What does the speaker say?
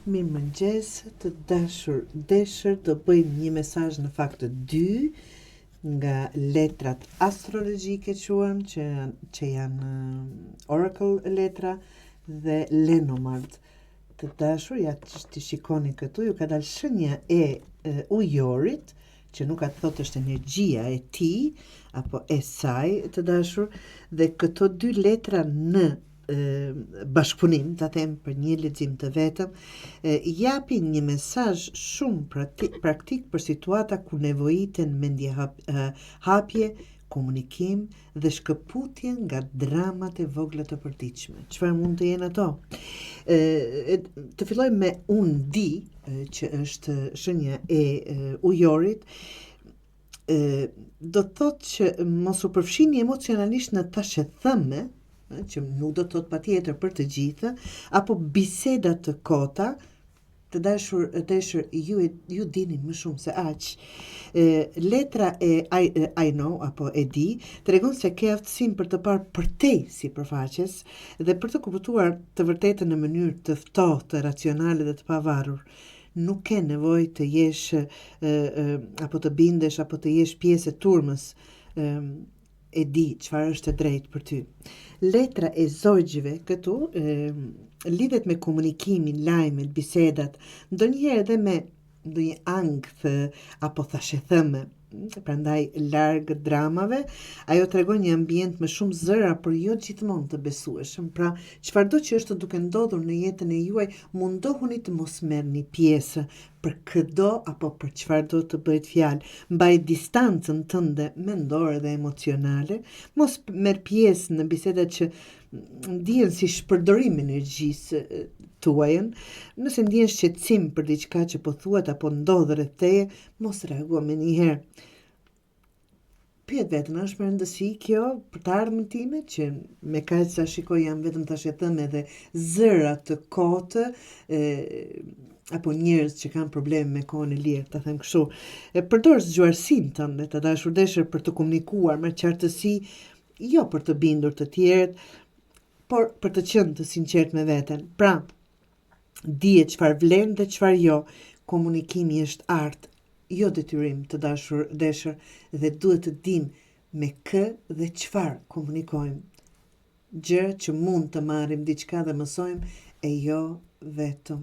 Mirëmëngjes të dashur, deshër të bëjmë një mesazh në fakt të dy nga letrat astrologjike që janë Oracle letra dhe Lenormand. Të dashur, ja të shikoni këtu, ju ka dalë shenja e ujorit, që nuk ka të thotë është energjia e tij apo e saj, të dashur, dhe këto dy letra në bashkëpunim, ta them për një lexim të vetëm, japin një mesazh shumë praktik për situata ku nevojiten mendje hapje, komunikim dhe shkëputje nga dramat e vogla të përditshme. Çfarë mund të jenë ato? Të fillojmë me unë di, që është shenja e ujorit, do të thotë që mos u përfshini emocionalisht në tashethëme, që nuk do të thotë patjetër për të gjithë, apo biseda të kota, të dashur ju dini më shumë se aq. Letra e I know apo e di tregon se ke aftësinë për të parë përtej sipërfaqes dhe për të kuptuar të vërtetën në mënyrë të ftohtë, racionale dhe të pavarur. Nuk ke nevojë të jesh apo të bindesh apo të jesh pjesë e turmës. E di çfarë është e drejtë për ty. Letra e zogjve këtu lidhet me komunikimin, lajmet, bisedat, ndonjëherë edhe me ndonjë ankth apo thashethëme. Prandaj larg dramave, ajo tregon një ambient me shumë zëra, por jo gjithmonë të besueshëm. Pra, çfarëdo që është duke ndodhur në jetën e juaj, mundohuni të mos merrni pjesë për këdo apo për çfarëdo të bëhet fjalë. Mbaj distancën tënde mendore dhe emocionale, mos merr pjesë në bisedat që ndihen si shpërdorim energjisë tuajën. Nëse ndjen shqetësim për diçka që po thuhet apo ndodh rreth teje, mos reago menjëherë. Pyet veten, është me rëndësi kjo për të ardhmen time, që me kaq sa shikoj janë vetëm tashethëme dhe zëra të kotë, apo njerëz që kanë probleme me kohën e lirë, ta them kështu. Përdor zgjuarsinë tënde, të dashur deshër, për të komunikuar me qartësi, jo për të bindur të tjerët, por për të qenë të sinqert me veten. Pra, dije çfarë vlen dhe çfarë jo. Komunikimi është art, jo detyrim, të dashur deshër, dhe duhet të dim me kë dhe çfarë komunikojmë. Gjë që mund të marrim diçka dhe mësojmë, e jo vetëm